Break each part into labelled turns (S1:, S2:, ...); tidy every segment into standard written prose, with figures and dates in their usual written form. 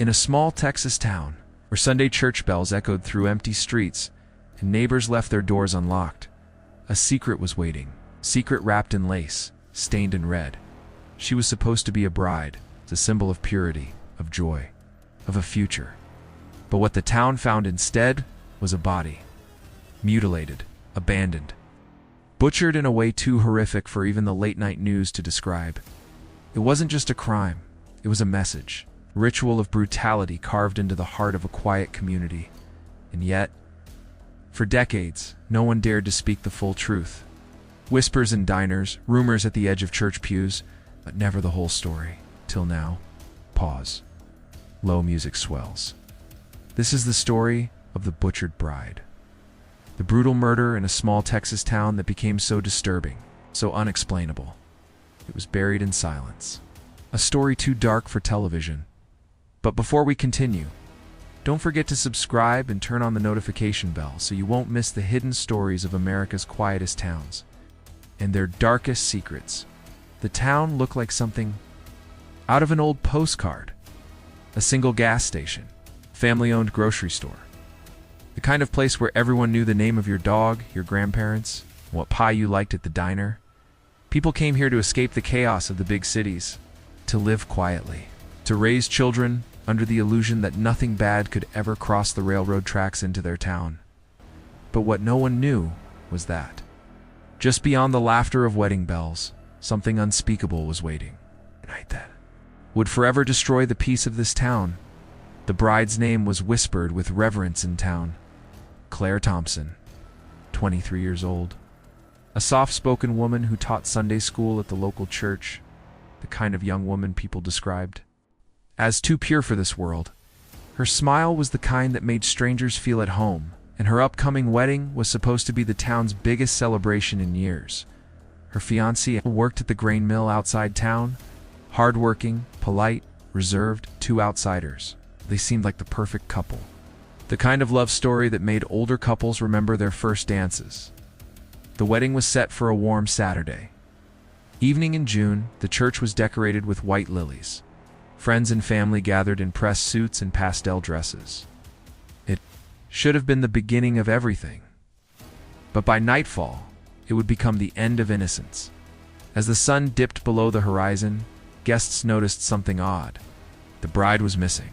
S1: In a small Texas town, where Sunday church bells echoed through empty streets and neighbors left their doors unlocked, a secret was waiting. Secret wrapped in lace, stained in red. She was supposed to be a bride, the symbol of purity, of joy, of a future. But what the town found instead was a body. Mutilated, abandoned, butchered in a way too horrific for even the late-night news to describe. It wasn't just a crime, it was a message. Ritual of brutality carved into the heart of a quiet community. And yet, for decades, no one dared to speak the full truth. Whispers in diners, rumors at the edge of church pews, but never the whole story. Till now. Pause. Low music swells. This is the story of the butchered bride. The brutal murder in a small Texas town that became so disturbing, so unexplainable. It was buried in silence. A story too dark for television. But before we continue, don't forget to subscribe and turn on the notification bell so you won't miss the hidden stories of America's quietest towns and their darkest secrets. The town looked like something out of an old postcard. A single gas station, family-owned grocery store. The kind of place where everyone knew the name of your dog, your grandparents, what pie you liked at the diner. People came here to escape the chaos of the big cities, to live quietly, to raise children under the illusion that nothing bad could ever cross the railroad tracks into their town. But what no one knew was that, just beyond the laughter of wedding bells, something unspeakable was waiting. A night that would forever destroy the peace of this town. The bride's name was whispered with reverence in town. Claire Thompson, 23 years old. A soft-spoken woman who taught Sunday school at the local church. The kind of young woman people described as too pure for this world. Her smile was the kind that made strangers feel at home, and her upcoming wedding was supposed to be the town's biggest celebration in years. Her fiancé worked at the grain mill outside town. Hardworking, polite, reserved, two outsiders. They seemed like the perfect couple. The kind of love story that made older couples remember their first dances. The wedding was set for a warm Saturday evening in June. The church was decorated with white lilies. Friends and family gathered in pressed suits and pastel dresses. It should have been the beginning of everything. But by nightfall, it would become the end of innocence. As the sun dipped below the horizon, guests noticed something odd. The bride was missing.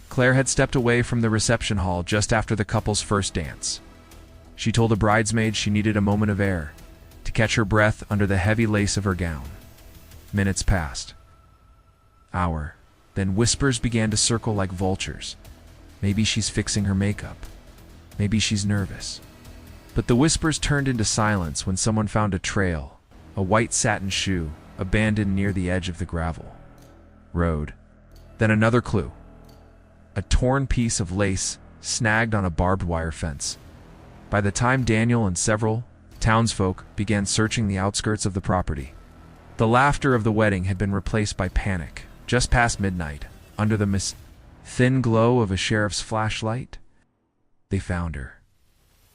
S1: Claire had stepped away from the reception hall just after the couple's first dance. She told a bridesmaid she needed a moment of air, to catch her breath under the heavy lace of her gown. Minutes passed. Hour. Then whispers began to circle like vultures. Maybe she's fixing her makeup. Maybe she's nervous. But the whispers turned into silence when someone found a trail, a white satin shoe, abandoned near the edge of the gravel road. Then another clue. A torn piece of lace snagged on a barbed wire fence. By the time Daniel and several townsfolk began searching the outskirts of the property, the laughter of the wedding had been replaced by panic. Just past midnight, under the thin glow of a sheriff's flashlight, they found her.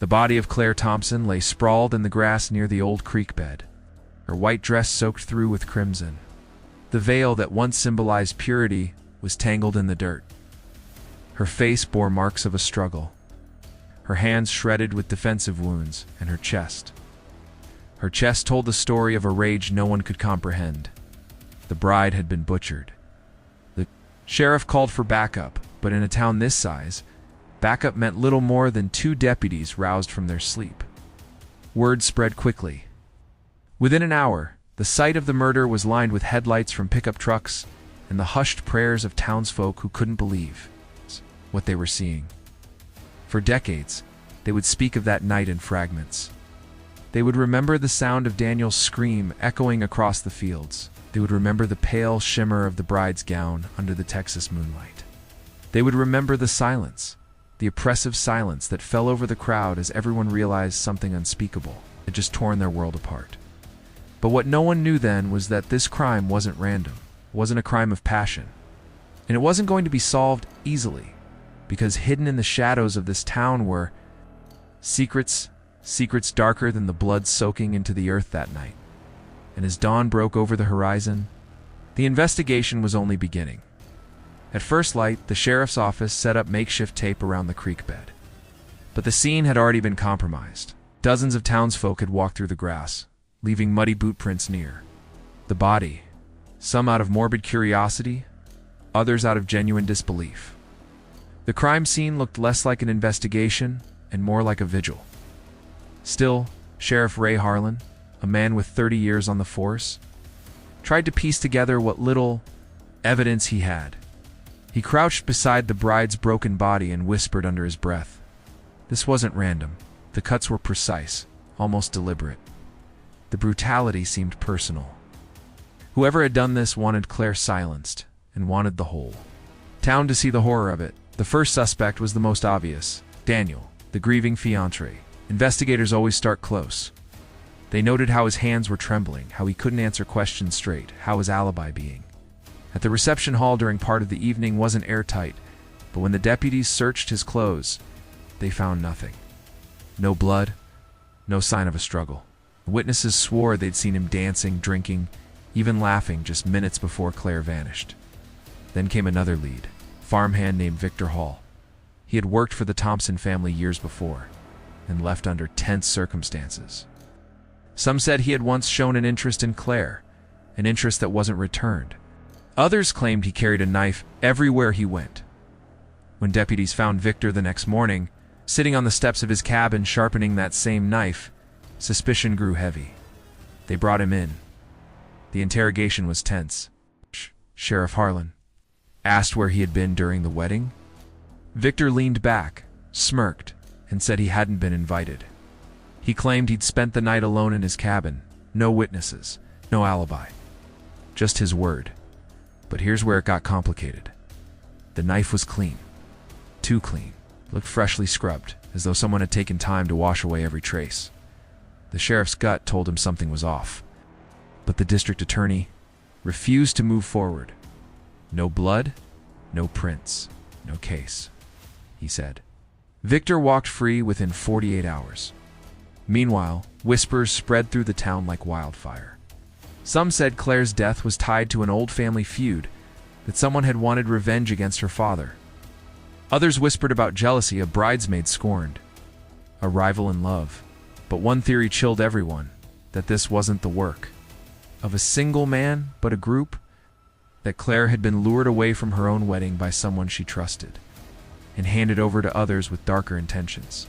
S1: The body of Claire Thompson lay sprawled in the grass near the old creek bed, her white dress soaked through with crimson. The veil that once symbolized purity was tangled in the dirt. Her face bore marks of a struggle, her hands shredded with defensive wounds, and her chest. Her chest told the story of a rage no one could comprehend. The bride had been butchered. The sheriff called for backup, but in a town this size, backup meant little more than 2 deputies roused from their sleep. Word spread quickly. Within an hour, the site of the murder was lined with headlights from pickup trucks and the hushed prayers of townsfolk who couldn't believe what they were seeing. For decades, they would speak of that night in fragments. They would remember the sound of Daniel's scream echoing across the fields. They would remember the pale shimmer of the bride's gown under the Texas moonlight. They would remember the silence, the oppressive silence that fell over the crowd as everyone realized something unspeakable had just torn their world apart. But what no one knew then was that this crime wasn't random, wasn't a crime of passion. And it wasn't going to be solved easily, because hidden in the shadows of this town were secrets darker than the blood soaking into the earth that night. And as dawn broke over the horizon, the investigation was only beginning. At first light, the sheriff's office set up makeshift tape around the creek bed. But the scene had already been compromised. Dozens of townsfolk had walked through the grass, leaving muddy boot prints near. The body, some out of morbid curiosity, others out of genuine disbelief. The crime scene looked less like an investigation and more like a vigil. Still, Sheriff Ray Harlan, a man with 30 years on the force, tried to piece together what little evidence he had. He crouched beside the bride's broken body and whispered under his breath. This wasn't random. The cuts were precise, almost deliberate. The brutality seemed personal. Whoever had done this wanted Claire silenced, and wanted the whole town to see the horror of it. The first suspect was the most obvious, Daniel, the grieving fiancé. Investigators always start close. They noted how his hands were trembling, how he couldn't answer questions straight, how his alibi being at the reception hall during part of the evening wasn't airtight, but when the deputies searched his clothes, they found nothing. No blood, no sign of a struggle. Witnesses swore they'd seen him dancing, drinking, even laughing just minutes before Claire vanished. Then came another lead, a farmhand named Richard Hale. He had worked for the Thompson family years before, and left under tense circumstances. Some said he had once shown an interest in Claire, an interest that wasn't returned. Others claimed he carried a knife everywhere he went. When deputies found Victor the next morning, sitting on the steps of his cabin sharpening that same knife, suspicion grew heavy. They brought him in. The interrogation was tense. Sheriff Harlan asked where he had been during the wedding. Victor leaned back, smirked, and said he hadn't been invited. He claimed he'd spent the night alone in his cabin, no witnesses, no alibi, just his word. But here's where it got complicated. The knife was clean. Too clean. Looked freshly scrubbed, as though someone had taken time to wash away every trace. The sheriff's gut told him something was off. But the district attorney refused to move forward. No blood, no prints, no case, he said. Victor walked free within 48 hours. Meanwhile, whispers spread through the town like wildfire. Some said Claire's death was tied to an old family feud, that someone had wanted revenge against her father. Others whispered about jealousy, a bridesmaid scorned, a rival in love. But one theory chilled everyone, that this wasn't the work of a single man, but a group, that Claire had been lured away from her own wedding by someone she trusted, and handed over to others with darker intentions.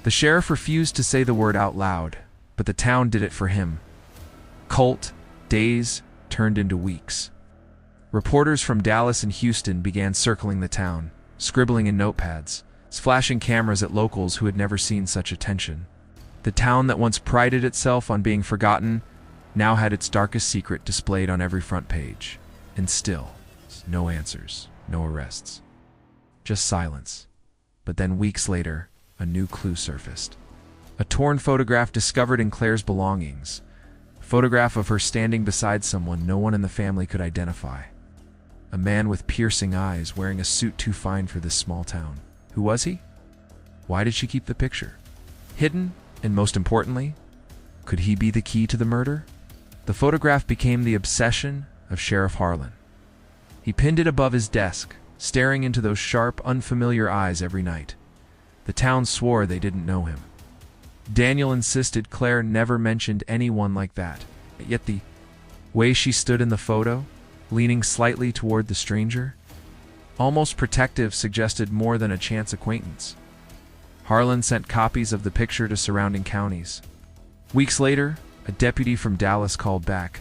S1: The sheriff refused to say the word out loud, but the town did it for him. Days turned into weeks. Reporters from Dallas and Houston began circling the town, scribbling in notepads, flashing cameras at locals who had never seen such attention. The town that once prided itself on being forgotten now had its darkest secret displayed on every front page. And still, no answers, no arrests. Just silence. But then weeks later, a new clue surfaced. A torn photograph discovered in Claire's belongings. A photograph of her standing beside someone no one in the family could identify. A man with piercing eyes wearing a suit too fine for this small town. Who was he? Why did she keep the picture hidden? And most importantly, could he be the key to the murder? The photograph became the obsession of Sheriff Harlan. He pinned it above his desk, staring into those sharp, unfamiliar eyes every night. The town swore they didn't know him. Daniel insisted Claire never mentioned anyone like that. Yet the way she stood in the photo, leaning slightly toward the stranger, almost protective, suggested more than a chance acquaintance. Harlan sent copies of the picture to surrounding counties. Weeks later, a deputy from Dallas called back.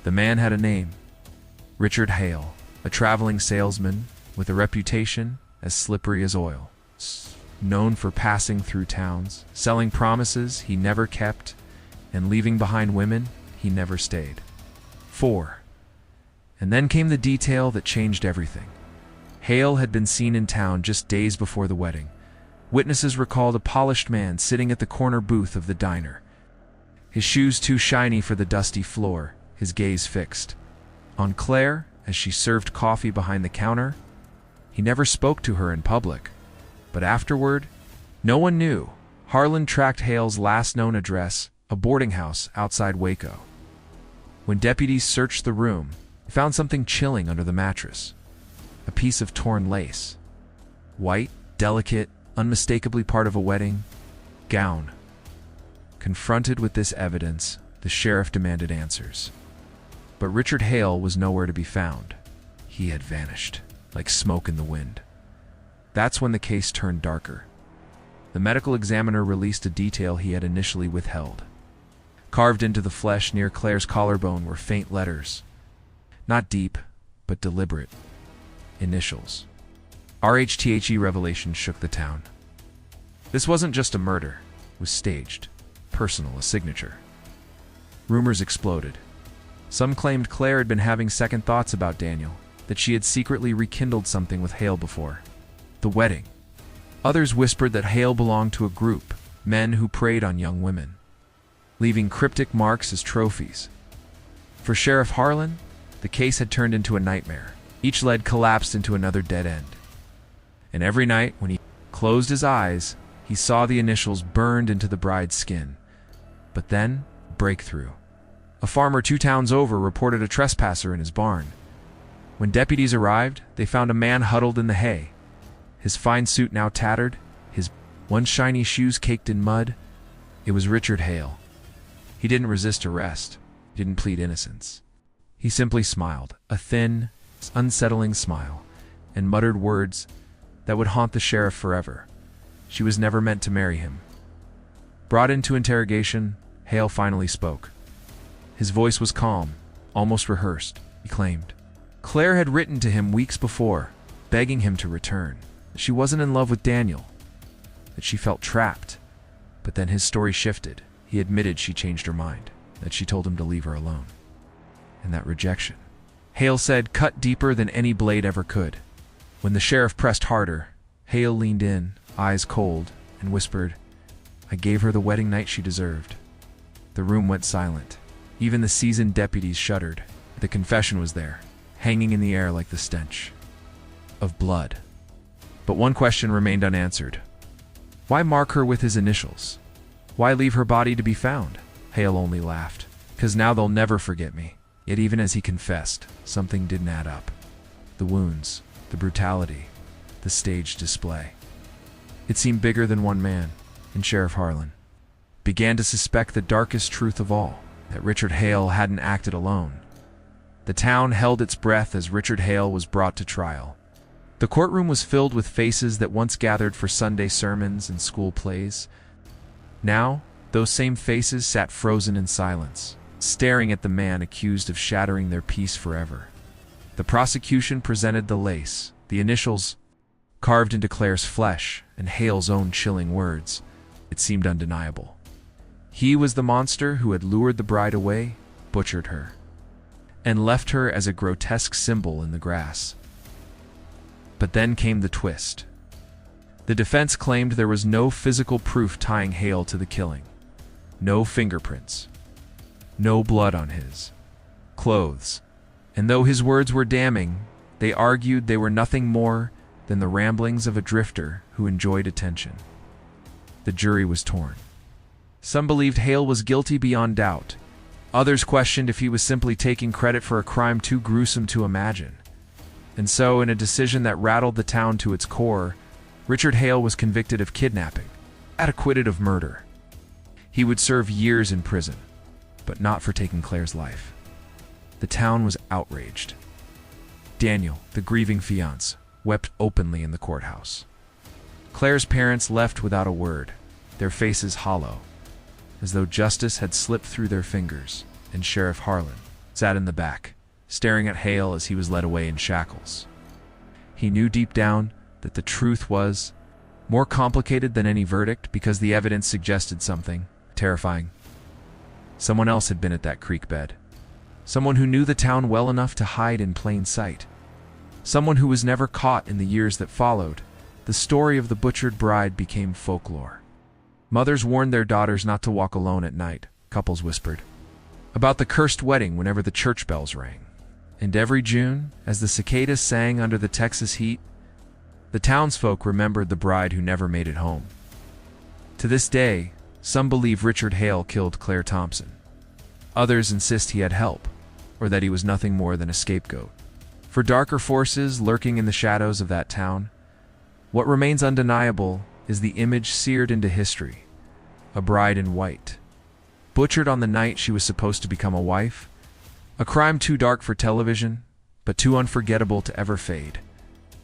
S1: The man had a name: Richard Hale, a traveling salesman with a reputation as slippery as oil. Known for passing through towns, selling promises he never kept, and leaving behind women he never stayed. 4. And then came the detail that changed everything. Hale had been seen in town just days before the wedding. Witnesses recalled a polished man sitting at the corner booth of the diner. His shoes too shiny for the dusty floor, his gaze fixed on Claire as she served coffee behind the counter. He never spoke to her in public. But afterward, no one knew. Harlan tracked Hale's last known address, a boarding house outside Waco. When deputies searched the room, they found something chilling under the mattress. a piece of torn lace. White, delicate, unmistakably part of a wedding gown. Confronted with this evidence, the sheriff demanded answers. But Richard Hale was nowhere to be found. He had vanished, like smoke in the wind. That's when the case turned darker. The medical examiner released a detail he had initially withheld. Carved into the flesh near Claire's collarbone were faint letters. Not deep, but deliberate. Initials. RHTHE revelation shook the town. This wasn't just a murder. It was staged. Personal, a signature. Rumors exploded. Some claimed Claire had been having second thoughts about Daniel, that she had secretly rekindled something with Hale before the wedding. Others whispered that Hale belonged to a group, men who preyed on young women, leaving cryptic marks as trophies. For Sheriff Harlan, the case had turned into a nightmare. Each lead collapsed into another dead end. And every night, when he closed his eyes, he saw the initials burned into the bride's skin. But then, breakthrough. A farmer 2 towns over reported a trespasser in his barn. When deputies arrived, they found a man huddled in the hay, his fine suit now tattered, his once shiny shoes caked in mud. It was Richard Hale. He didn't resist arrest. He didn't plead innocence. He simply smiled, a thin, unsettling smile, and muttered words that would haunt the sheriff forever. She was never meant to marry him. Brought into interrogation, Hale finally spoke. His voice was calm, almost rehearsed. He claimed Claire had written to him weeks before, begging him to return. She wasn't in love with Daniel, that she felt trapped. But then his story shifted. He admitted she changed her mind, that she told him to leave her alone. And that rejection, Hale said, cut deeper than any blade ever could. When the sheriff pressed harder, Hale leaned in, eyes cold, and whispered, I gave her the wedding night she deserved. The room went silent. Even the seasoned deputies shuddered. The confession was there, hanging in the air like the stench of blood. But one question remained unanswered. Why mark her with his initials? Why leave her body to be found? Hale only laughed. 'Cause now they'll never forget me. Yet even as he confessed, something didn't add up. The wounds, the brutality, the staged display. It seemed bigger than one man, and Sheriff Harlan began to suspect the darkest truth of all, that Richard Hale hadn't acted alone. The town held its breath as Richard Hale was brought to trial. The courtroom was filled with faces that once gathered for Sunday sermons and school plays. Now, those same faces sat frozen in silence, staring at the man accused of shattering their peace forever. The prosecution presented the lace, the initials carved into Claire's flesh, and Hale's own chilling words. It seemed undeniable. He was the monster who had lured the bride away, butchered her, and left her as a grotesque symbol in the grass. But then came the twist. The defense claimed there was no physical proof tying Hale to the killing. No fingerprints. No blood on his clothes. And though his words were damning, they argued they were nothing more than the ramblings of a drifter who enjoyed attention. The jury was torn. Some believed Hale was guilty beyond doubt. Others questioned if he was simply taking credit for a crime too gruesome to imagine. And so, in a decision that rattled the town to its core, Richard Hale was convicted of kidnapping, and acquitted of murder. He would serve years in prison, but not for taking Claire's life. The town was outraged. Daniel, the grieving fiancé, wept openly in the courthouse. Claire's parents left without a word, their faces hollow, as though justice had slipped through their fingers, and Sheriff Harlan sat in the back, staring at Hale as he was led away in shackles. He knew deep down that the truth was more complicated than any verdict because the evidence suggested something terrifying. Someone else had been at that creek bed. Someone who knew the town well enough to hide in plain sight. Someone who was never caught in the years that followed. The story of the butchered bride became folklore. Mothers warned their daughters not to walk alone at night, couples whispered about the cursed wedding whenever the church bells rang. And every June, as the cicadas sang under the Texas heat, the townsfolk remembered the bride who never made it home. To this day, some believe Richard Hale killed Claire Thompson. Others insist he had help, or that he was nothing more than a scapegoat For darker forces lurking in the shadows of that town, what remains undeniable is the image seared into history. A bride in white, butchered on the night she was supposed to become a wife. A crime too dark for television, but too unforgettable to ever fade.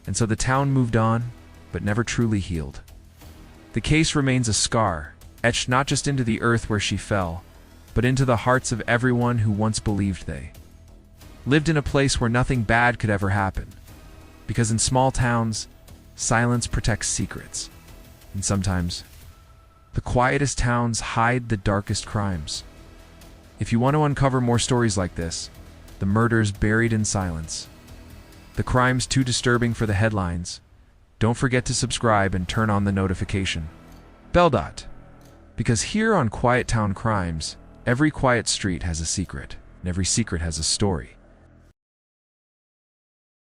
S1: And so the town moved on, but never truly healed. The case remains a scar, etched not just into the earth where she fell, but into the hearts of everyone who once believed they lived in a place where nothing bad could ever happen. Because in small towns, silence protects secrets. And sometimes, the quietest towns hide the darkest crimes. If you want to uncover more stories like this, the murders buried in silence, the crimes too disturbing for the headlines, don't forget to subscribe and turn on the notification bell. Because here on Quiet Town Crimes, every quiet street has a secret, and every secret has a story.